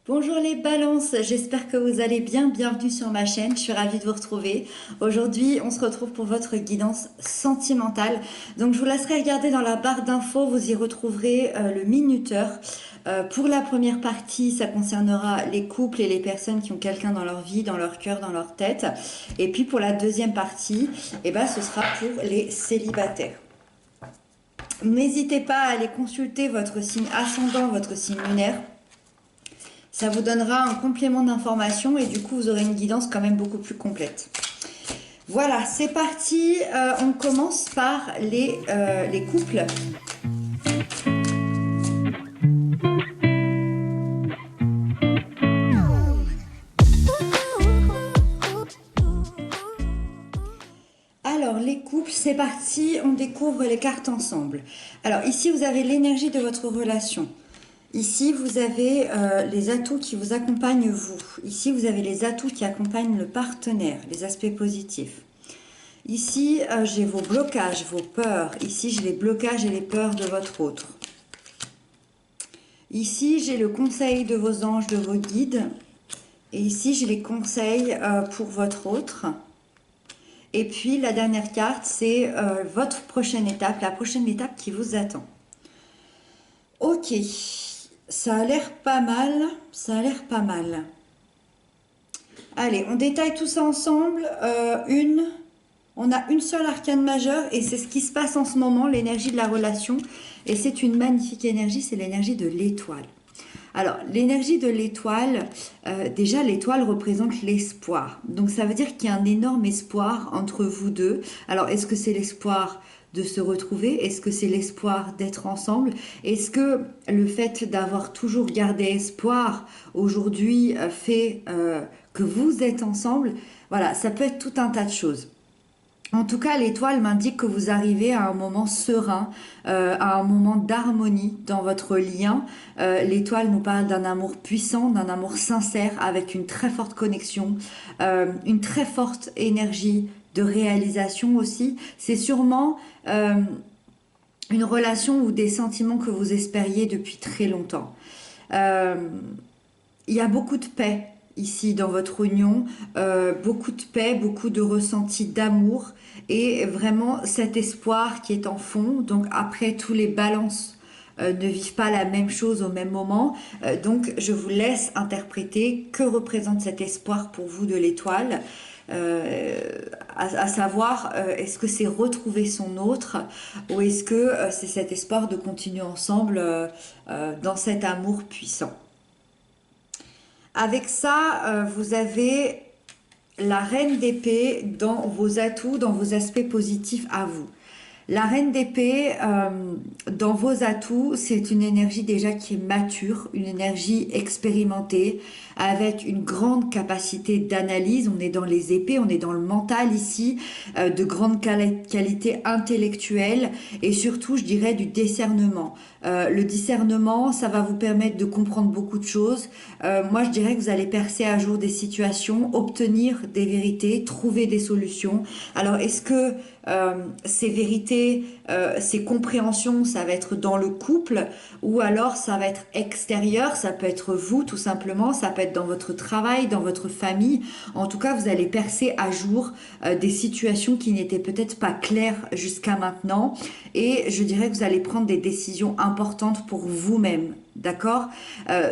Bonjour les balances, j'espère que vous allez bien, bienvenue sur ma chaîne, je suis ravie de vous retrouver. Aujourd'hui on se retrouve pour votre guidance sentimentale, donc je vous laisserai regarder dans la barre d'infos, vous y retrouverez le minuteur. Pour la première partie, ça concernera les couples et les personnes qui ont quelqu'un dans leur vie, dans leur cœur, dans leur tête. Et puis pour la deuxième partie, ce sera pour les célibataires. N'hésitez pas à aller consulter votre signe ascendant, votre signe lunaire. Ça vous donnera un complément d'information et du coup vous aurez une guidance quand même beaucoup plus complète. Voilà, c'est parti. On commence par les couples. Alors les couples, c'est parti, on découvre les cartes ensemble. Alors ici vous avez l'énergie de votre relation. Ici, vous avez les atouts qui vous accompagnent vous. Ici, vous avez les atouts qui accompagnent le partenaire, les aspects positifs. Ici, j'ai vos blocages, vos peurs. Ici, j'ai les blocages et les peurs de votre autre. Ici, j'ai le conseil de vos anges, de vos guides. Et ici, j'ai les conseils pour votre autre. Et puis, la dernière carte, c'est votre prochaine étape, la prochaine étape qui vous attend. Ok. Ça a l'air pas mal, ça a l'air pas mal. Allez, on détaille tout ça ensemble. On a une seule arcane majeure et c'est ce qui se passe en ce moment, l'énergie de la relation. Et c'est une magnifique énergie, c'est l'énergie de l'étoile. Alors, l'énergie de l'étoile, déjà l'étoile représente l'espoir. Donc ça veut dire qu'il y a un énorme espoir entre vous deux. Alors, est-ce que c'est l'espoir de se retrouver? Est-ce que c'est l'espoir d'être ensemble? Est-ce que le fait d'avoir toujours gardé espoir aujourd'hui fait que vous êtes ensemble? Voilà, ça peut être tout un tas de choses. En tout cas, l'étoile m'indique que vous arrivez à un moment serein, à un moment d'harmonie dans votre lien. L'étoile nous parle d'un amour puissant, d'un amour sincère, avec une très forte connexion, une très forte énergie de réalisation aussi. C'est sûrement une relation ou des sentiments que vous espériez depuis très longtemps. Il y a beaucoup de paix ici dans votre union, beaucoup de paix, beaucoup de ressenti d'amour et vraiment cet espoir qui est en fond. Donc après, tous les balances ne vivent pas la même chose au même moment. Donc je vous laisse interpréter que représente cet espoir pour vous de l'étoile. À savoir, est-ce que c'est retrouver son autre ou est-ce que c'est cet espoir de continuer ensemble dans cet amour puissant. Avec ça, vous avez la reine d'épée dans vos atouts, dans vos aspects positifs à vous. La reine d'épée, dans vos atouts, c'est une énergie déjà qui est mature, une énergie expérimentée, avec une grande capacité d'analyse. On est dans les épées, on est dans le mental ici, de grande qualité intellectuelle et surtout, je dirais, du discernement. Le discernement, ça va vous permettre de comprendre beaucoup de choses. Moi, je dirais que vous allez percer à jour des situations, obtenir des vérités, trouver des solutions. Alors, est-ce que ces vérités, ces compréhensions, ça va être dans le couple ou alors ça va être extérieur, ça peut être vous tout simplement, ça peut être dans votre travail, dans votre famille. En tout cas, vous allez percer à jour des situations qui n'étaient peut-être pas claires jusqu'à maintenant et je dirais que vous allez prendre des décisions importantes pour vous-même, d'accord?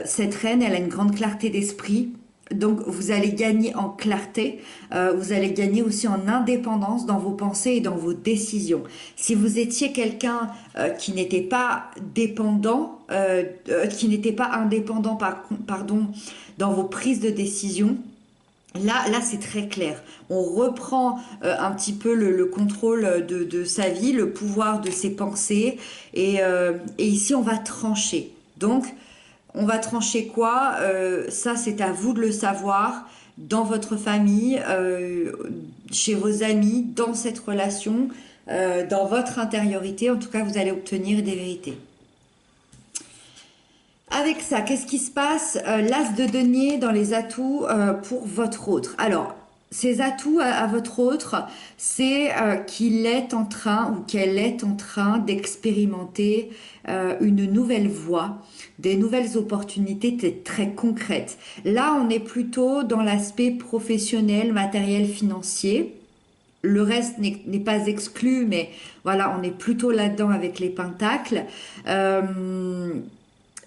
Cette reine, elle a une grande clarté d'esprit. Donc vous allez gagner en clarté, vous allez gagner aussi en indépendance dans vos pensées et dans vos décisions. Si vous étiez quelqu'un qui n'était pas dépendant, qui n'était pas indépendant, pardon, dans vos prises de décision, là c'est très clair. On reprend un petit peu le contrôle de sa vie, le pouvoir de ses pensées, et ici on va trancher. Donc on va trancher quoi? Ça, c'est à vous de le savoir dans votre famille, chez vos amis, dans cette relation, dans votre intériorité. En tout cas, vous allez obtenir des vérités. Avec ça, qu'est-ce qui se passe? L'as de denier dans les atouts pour votre autre. Alors, Ses atouts à votre autre, c'est qu'il est en train ou qu'elle est en train d'expérimenter une nouvelle voie, des nouvelles opportunités très concrètes. Là, on est plutôt dans l'aspect professionnel, matériel, financier. Le reste n'est pas exclu, mais voilà, on est plutôt là-dedans avec les pentacles. Euh,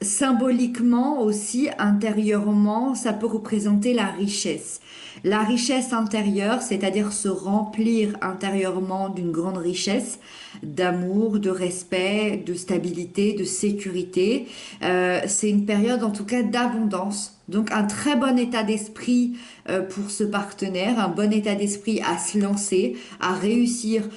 Symboliquement aussi, intérieurement, ça peut représenter la richesse. La richesse intérieure, c'est-à-dire se remplir intérieurement d'une grande richesse, d'amour, de respect, de stabilité, de sécurité. C'est une période en tout cas d'abondance. Donc un très bon état d'esprit pour ce partenaire, un bon état d'esprit à se lancer, à réussir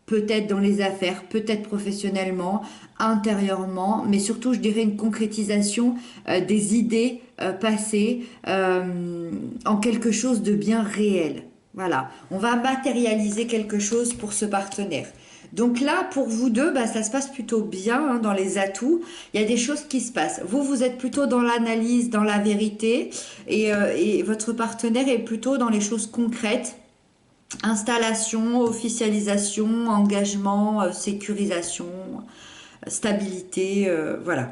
peut-être dans les affaires, peut-être professionnellement, intérieurement, mais surtout, je dirais, une concrétisation des idées passées en quelque chose de bien réel. Voilà, on va matérialiser quelque chose pour ce partenaire. Donc là, pour vous deux, bah, ça se passe plutôt bien hein, dans les atouts. Il y a des choses qui se passent. Vous, vous êtes plutôt dans l'analyse, dans la vérité, et votre partenaire est plutôt dans les choses concrètes. Installation, officialisation, engagement, sécurisation, stabilité, voilà.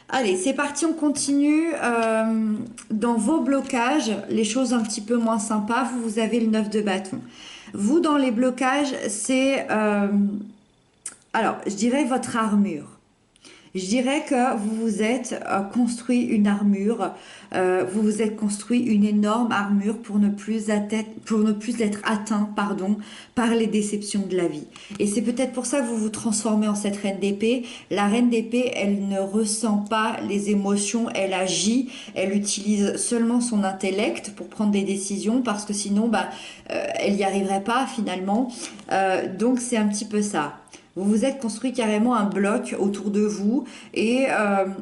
Allez, c'est parti, on continue. Dans vos blocages, les choses un petit peu moins sympas, vous avez le 9 de bâton. Vous, dans les blocages, c'est, alors, je dirais votre armure. Je dirais que vous vous êtes construit une armure, vous vous êtes construit une énorme armure pour ne plus être atteint, pardon, par les déceptions de la vie. Et c'est peut-être pour ça que vous vous transformez en cette reine d'épée. La reine d'épée, elle ne ressent pas les émotions, elle agit, elle utilise seulement son intellect pour prendre des décisions parce que sinon, bah, elle n'y arriverait pas finalement. Donc c'est un petit peu ça. Vous vous êtes construit carrément un bloc autour de vous et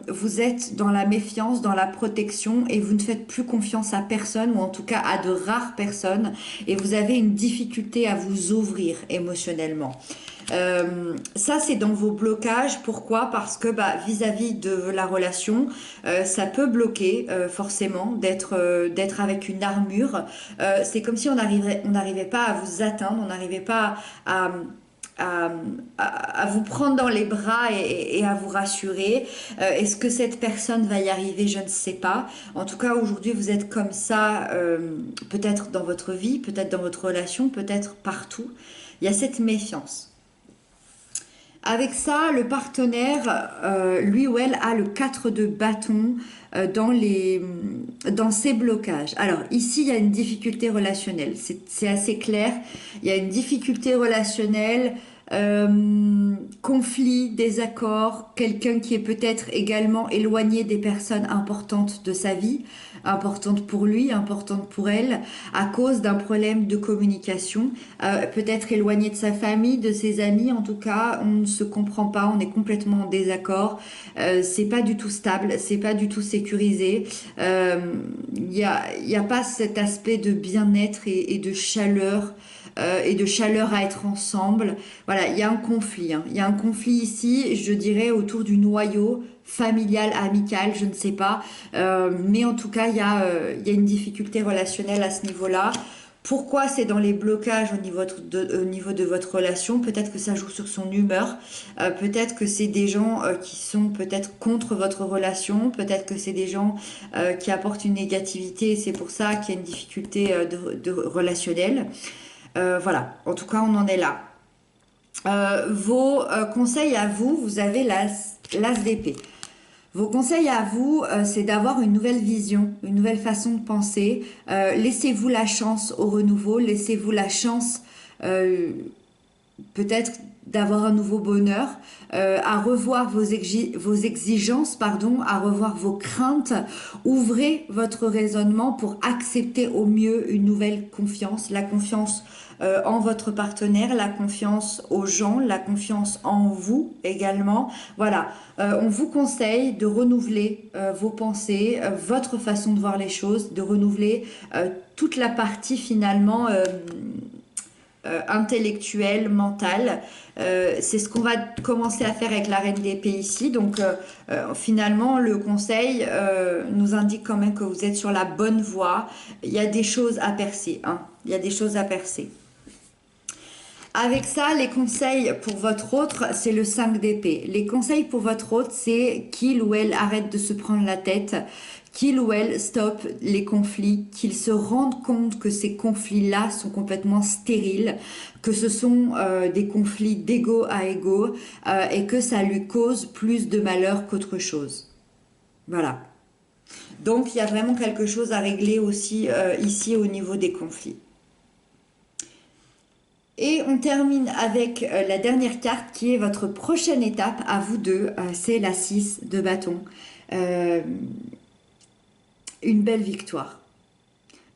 vous êtes dans la méfiance, dans la protection et vous ne faites plus confiance à personne ou en tout cas à de rares personnes et vous avez une difficulté à vous ouvrir émotionnellement. Ça c'est dans vos blocages. Pourquoi? Parce que bah, vis-à-vis de la relation, ça peut bloquer forcément d'être avec une armure. C'est comme si on n'arrivait pas à vous atteindre, on n'arrivait pas à, à vous prendre dans les bras et à vous rassurer. Est-ce que cette personne va y arriver? Je ne sais pas. En tout cas, aujourd'hui, vous êtes comme ça, peut-être dans votre vie, peut-être dans votre relation, peut-être partout. Il y a cette méfiance. Avec ça, le partenaire, lui ou elle, a le 4 de bâton dans ses blocages. Alors ici, il y a une difficulté relationnelle. C'est assez clair. Il y a une difficulté relationnelle, conflit, désaccord, quelqu'un qui est peut-être également éloigné des personnes importantes de sa vie, importantes pour lui, importantes pour elle, à cause d'un problème de communication, peut-être éloigné de sa famille, de ses amis, en tout cas, on ne se comprend pas, on est complètement en désaccord, c'est pas du tout stable, c'est pas du tout sécurisé, il y a pas cet aspect de bien-être et de chaleur à être ensemble. Voilà, il y a un conflit. Hein. Il y a un conflit ici, je dirais, autour du noyau familial, amical, je ne sais pas. Mais en tout cas, il y a une difficulté relationnelle à ce niveau-là. Pourquoi c'est dans les blocages au niveau de votre relation? Peut-être que ça joue sur son humeur. Peut-être que c'est des gens qui sont peut-être contre votre relation. Peut-être que c'est des gens qui apportent une négativité et c'est pour ça qu'il y a une difficulté de relationnelle. Voilà, en tout cas, on en est là. Vos conseils à vous, vous avez l'as d'épée. Vos conseils à vous, c'est d'avoir une nouvelle vision, une nouvelle façon de penser. Laissez-vous la chance au renouveau, laissez-vous la chance peut-être d'avoir un nouveau bonheur, à revoir vos exigences, pardon, à revoir vos craintes. Ouvrez votre raisonnement pour accepter au mieux une nouvelle confiance, la confiance en votre partenaire, la confiance aux gens, la confiance en vous également. Voilà, on vous conseille de renouveler vos pensées, votre façon de voir les choses, de renouveler toute la partie finalement intellectuelle, mentale. C'est ce qu'on va commencer à faire avec la reine d'épée ici. Donc finalement, le conseil nous indique quand même que vous êtes sur la bonne voie. Il y a des choses à percer, hein. Il y a des choses à percer. Avec ça, les conseils pour votre autre, c'est le 5 d'épée. Les conseils pour votre autre, c'est qu'il ou elle arrête de se prendre la tête, qu'il ou elle stoppe les conflits, qu'il se rende compte que ces conflits-là sont complètement stériles, que ce sont des conflits d'ego à ego et que ça lui cause plus de malheur qu'autre chose. Voilà. Donc, il y a vraiment quelque chose à régler aussi ici au niveau des conflits. Et on termine avec la dernière carte qui est votre prochaine étape à vous deux, c'est la 6 de bâton. Une belle victoire.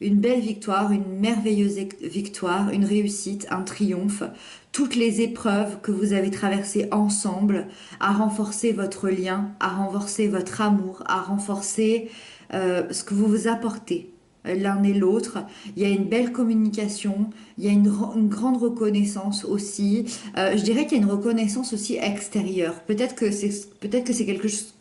Une belle victoire, une merveilleuse victoire, une réussite, un triomphe. Toutes les épreuves que vous avez traversées ensemble à renforcer votre lien, à renforcer votre amour, à renforcer ce que vous vous apportez l'un et l'autre. Il y a une belle communication, il y a une grande reconnaissance aussi. Je dirais qu'il y a une reconnaissance aussi extérieure. Peut-être que c'est quelque chose.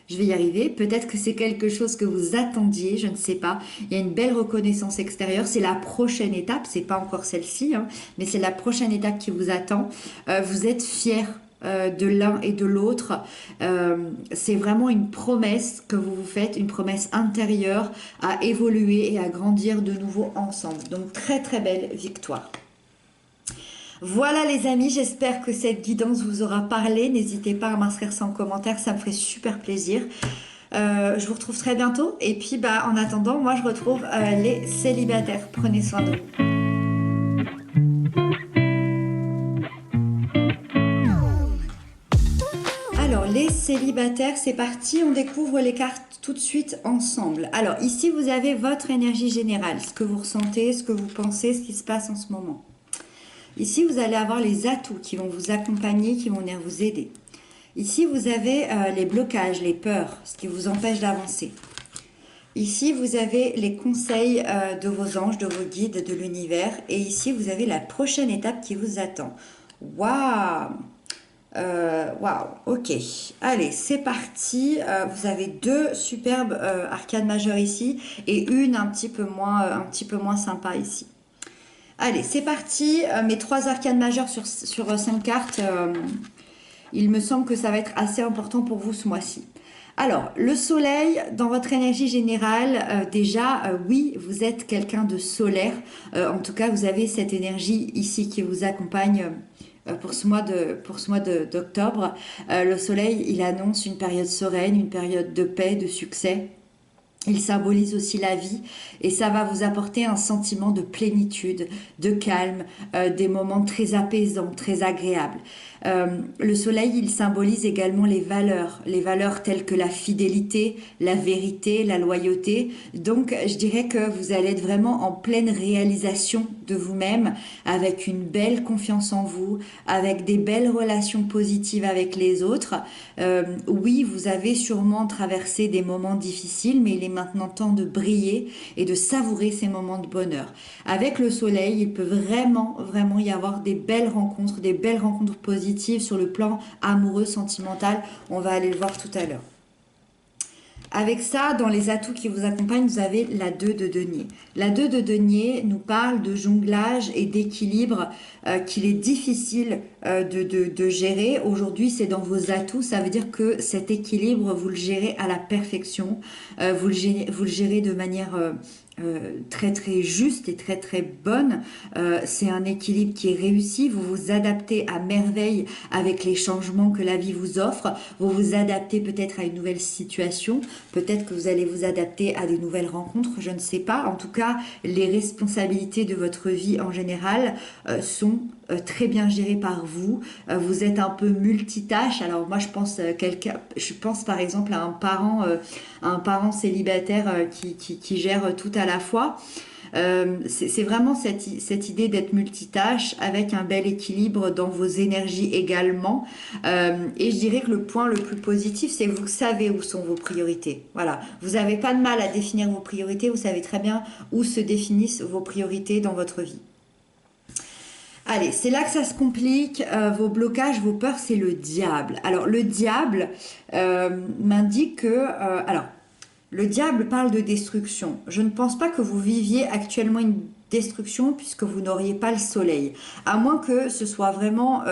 Je vais y arriver. Peut-être que c'est quelque chose que vous attendiez, je ne sais pas. Il y a une belle reconnaissance extérieure. C'est la prochaine étape. C'est pas encore celle-ci, hein, mais c'est la prochaine étape qui vous attend. Vous êtes fiers de l'un et de l'autre. C'est vraiment une promesse que vous vous faites, une promesse intérieure à évoluer et à grandir de nouveau ensemble. Donc très très belle victoire. Voilà les amis, j'espère que cette guidance vous aura parlé. N'hésitez pas à m'inscrire ça en commentaire, ça me ferait super plaisir. Je vous retrouve très bientôt. Et puis en attendant, moi je retrouve les célibataires. Prenez soin de vous. Alors les célibataires, c'est parti, on découvre les cartes tout de suite ensemble. Alors ici vous avez votre énergie générale, ce que vous ressentez, ce que vous pensez, ce qui se passe en ce moment. Ici, vous allez avoir les atouts qui vont vous accompagner, qui vont venir vous aider. Ici, vous avez les blocages, les peurs, ce qui vous empêche d'avancer. Ici, vous avez les conseils de vos anges, de vos guides, de l'univers. Et ici, vous avez la prochaine étape qui vous attend. Waouh! Waouh, ok. Allez, c'est parti. Vous avez deux superbes arcanes majeures ici et une un petit peu moins sympa ici. Allez, c'est parti. Mes trois arcanes majeures sur 5 cartes. Il me semble que ça va être assez important pour vous ce mois-ci. Alors, le soleil, dans votre énergie générale, déjà, oui, vous êtes quelqu'un de solaire. En tout cas, vous avez cette énergie ici qui vous accompagne pour ce mois d'octobre. Le soleil, il annonce une période sereine, une période de paix, de succès. Il symbolise aussi la vie et ça va vous apporter un sentiment de plénitude, de calme, des moments très apaisants, très agréables. Le soleil, il symbolise également les valeurs telles que la fidélité, la vérité, la loyauté. Donc, je dirais que vous allez être vraiment en pleine réalisation de vous-même, avec une belle confiance en vous, avec des belles relations positives avec les autres. Oui, vous avez sûrement traversé des moments difficiles, mais il est maintenant temps de briller et de savourer ces moments de bonheur. Avec le soleil, il peut vraiment, vraiment y avoir des belles rencontres positives sur le plan amoureux, sentimental. On va aller le voir tout à l'heure. Avec ça, dans les atouts qui vous accompagnent, vous avez la 2 de denier. La 2 de denier nous parle de jonglage et d'équilibre qu'il est difficile de gérer. Aujourd'hui, c'est dans vos atouts. Ça veut dire que cet équilibre, vous le gérez à la perfection. Vous le gérez de manière très très juste et très très bonne. C'est un équilibre qui est réussi. Vous vous adaptez à merveille avec les changements que la vie vous offre. Vous vous adaptez peut-être à une nouvelle situation. Peut-être que vous allez vous adapter à des nouvelles rencontres. Je ne sais pas. En tout cas, les responsabilités de votre vie en général sont très bien gérées par vous. Vous êtes un peu multitâche. Alors moi, je pense par exemple à un parent célibataire qui gère tout à la fois. C'est vraiment cette idée d'être multitâche avec un bel équilibre dans vos énergies également. Et je dirais que le point le plus positif, c'est que vous savez où sont vos priorités. Voilà, vous n'avez pas de mal à définir vos priorités, vous savez très bien où se définissent vos priorités dans votre vie. Allez, c'est là que ça se complique. Vos blocages, vos peurs, c'est le diable. Alors, le diable m'indique que... alors, le diable parle de destruction. Je ne pense pas que vous viviez actuellement une destruction puisque vous n'auriez pas le soleil. À moins que ce soit vraiment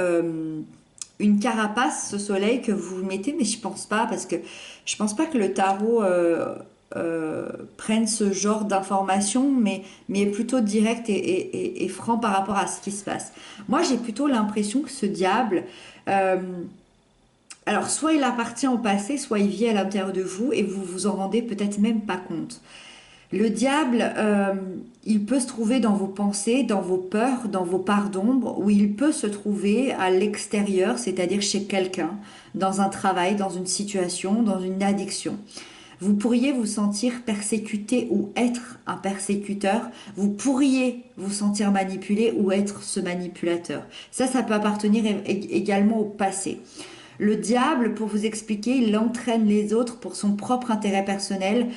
une carapace, ce soleil que vous vous mettez, mais je pense pas parce que je pense pas que le tarot prenne ce genre d'informations, mais est plutôt direct et franc par rapport à ce qui se passe. Moi, j'ai plutôt l'impression que ce diable, euh, alors soit il appartient au passé, soit il vit à l'intérieur de vous et vous vous en rendez peut-être même pas compte. Le diable, il peut se trouver dans vos pensées, dans vos peurs, dans vos parts d'ombre, ou il peut se trouver à l'extérieur, c'est-à-dire chez quelqu'un, dans un travail, dans une situation, dans une addiction. Vous pourriez vous sentir persécuté ou être un persécuteur. Vous pourriez vous sentir manipulé ou être ce manipulateur. Ça peut appartenir également au passé. Le diable, pour vous expliquer, il entraîne les autres pour son propre intérêt personnel.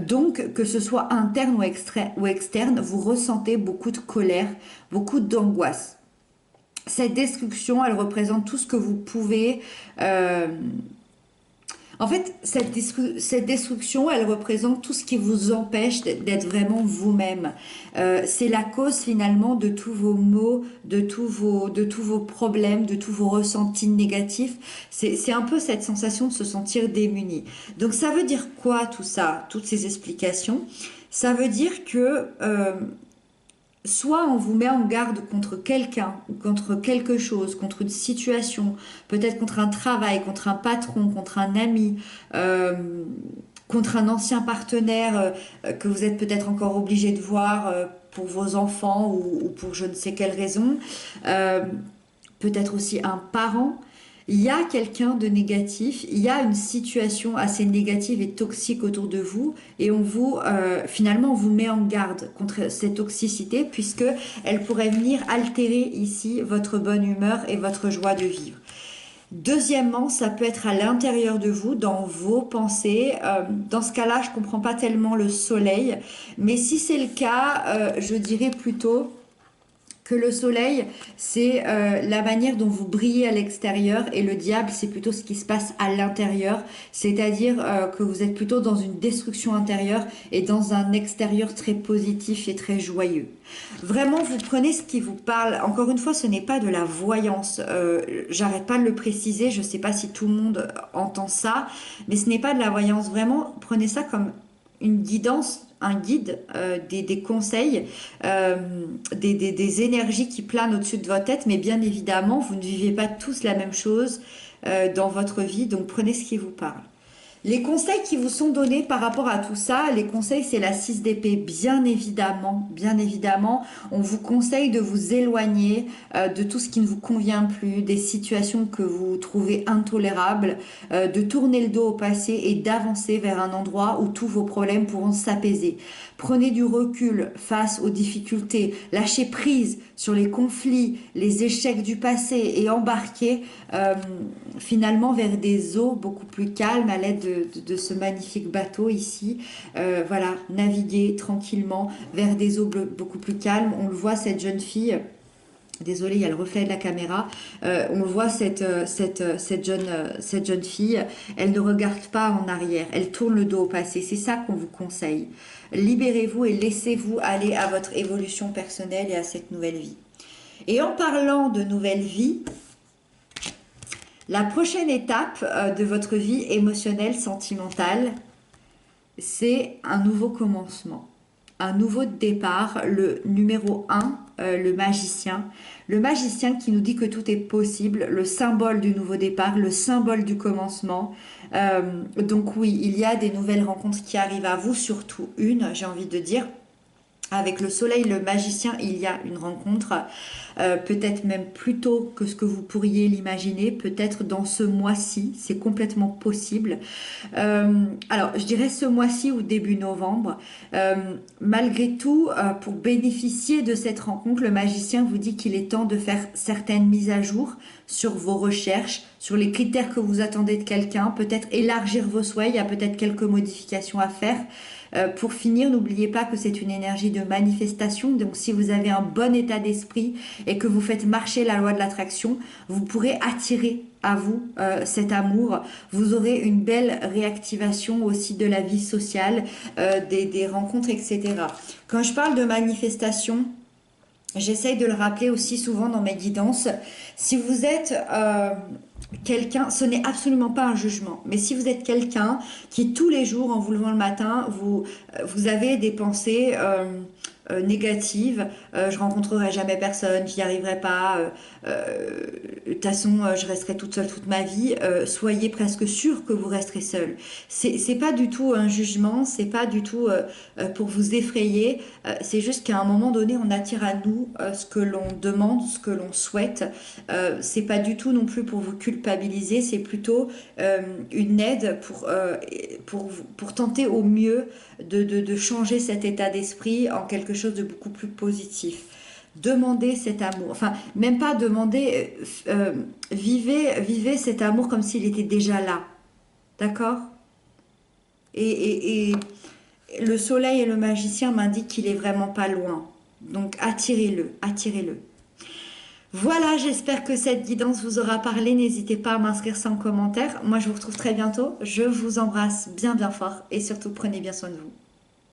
Donc, que ce soit interne ou externe, vous ressentez beaucoup de colère, beaucoup d'angoisse. Cette destruction, elle représente tout ce que vous pouvez... en fait, cette destruction, elle représente tout ce qui vous empêche d'être vraiment vous-même. C'est la cause finalement de tous vos maux, de tous vos problèmes, de tous vos ressentis négatifs. C'est un peu cette sensation de se sentir démuni. Donc ça veut dire quoi tout ça, toutes ces explications? Ça veut dire que soit on vous met en garde contre quelqu'un, ou contre quelque chose, contre une situation, peut-être contre un travail, contre un patron, contre un ami, contre un ancien partenaire que vous êtes peut-être encore obligé de voir pour vos enfants ou pour je ne sais quelle raison, euh, peut-être aussi un parent. Il y a quelqu'un de négatif, il y a une situation assez négative et toxique autour de vous et finalement on vous met en garde contre cette toxicité puisque elle pourrait venir altérer ici votre bonne humeur et votre joie de vivre. Deuxièmement, ça peut être à l'intérieur de vous, dans vos pensées. Dans ce cas-là, je ne comprends pas tellement le soleil, mais si c'est le cas, je dirais plutôt que le soleil, c'est la manière dont vous brillez à l'extérieur et le diable, c'est plutôt ce qui se passe à l'intérieur, c'est-à-dire que vous êtes plutôt dans une destruction intérieure et dans un extérieur très positif et très joyeux. Vraiment, vous prenez ce qui vous parle. Encore une fois, ce n'est pas de la voyance. J'arrête pas de le préciser, je ne sais pas si tout le monde entend ça, mais ce n'est pas de la voyance. Vraiment, prenez ça comme une guidance, un guide, des conseils, des énergies qui planent au-dessus de votre tête, mais bien évidemment, vous ne vivez pas tous la même chose dans votre vie, donc prenez ce qui vous parle. Les conseils qui vous sont donnés par rapport à tout ça, les conseils, c'est la 6 d'épée. Bien évidemment, on vous conseille de vous éloigner de tout ce qui ne vous convient plus, des situations que vous trouvez intolérables, de tourner le dos au passé et d'avancer vers un endroit où tous vos problèmes pourront s'apaiser. Prenez du recul face aux difficultés, lâchez prise sur les conflits, les échecs du passé et embarquez finalement vers des eaux beaucoup plus calmes à l'aide de ce magnifique bateau ici. Voilà, naviguer tranquillement vers des eaux beaucoup plus calmes. On le voit, cette jeune fille. Désolée, il y a le reflet de la caméra. On le voit, cette jeune fille, elle ne regarde pas en arrière, elle tourne le dos au passé. C'est ça qu'on vous conseille. Libérez-vous et laissez-vous aller à votre évolution personnelle et à cette nouvelle vie. Et en parlant de nouvelle vie, la prochaine étape de votre vie émotionnelle, sentimentale, c'est un nouveau commencement, un nouveau départ, le numéro 1, le magicien. Le magicien qui nous dit que tout est possible, le symbole du nouveau départ, le symbole du commencement. Donc oui, il y a des nouvelles rencontres qui arrivent à vous, surtout une, j'ai envie de dire. Avec le soleil, le magicien, il y a une rencontre, peut-être même plus tôt que ce que vous pourriez l'imaginer, peut-être dans ce mois-ci, c'est complètement possible. Alors, je dirais ce mois-ci ou début novembre. Malgré tout, pour bénéficier de cette rencontre, le magicien vous dit qu'il est temps de faire certaines mises à jour sur vos recherches, sur les critères que vous attendez de quelqu'un, peut-être élargir vos souhaits, il y a peut-être quelques modifications à faire. Pour finir, n'oubliez pas que c'est une énergie de manifestation, donc si vous avez un bon état d'esprit et que vous faites marcher la loi de l'attraction, vous pourrez attirer à vous cet amour. Vous aurez une belle réactivation aussi de la vie sociale, des rencontres, etc. Quand je parle de manifestation, j'essaye de le rappeler aussi souvent dans mes guidances. Si vous êtes quelqu'un, ce n'est absolument pas un jugement, mais si vous êtes quelqu'un qui tous les jours, en vous levant le matin, vous avez des pensées négatives, je rencontrerai jamais personne, j'y arriverai pas, de toute façon, je resterai toute seule toute ma vie, soyez presque sûr que vous resterez seul. C'est pas du tout un jugement, c'est pas du tout pour vous effrayer, c'est juste qu'à un moment donné, on attire à nous ce que l'on demande, ce que l'on souhaite. C'est pas du tout non plus pour vous culpabiliser, c'est plutôt une aide pour tenter au mieux de changer cet état d'esprit en quelque chose de beaucoup plus positif. Demandez cet amour, enfin, même pas demander, vivez cet amour comme s'il était déjà là. D'accord? Et le soleil et le magicien m'indiquent qu'il est vraiment pas loin. Donc attirez-le, attirez-le. Voilà, j'espère que cette guidance vous aura parlé. N'hésitez pas à m'inscrire sans commentaire. Moi, je vous retrouve très bientôt. Je vous embrasse bien bien fort et surtout prenez bien soin de vous.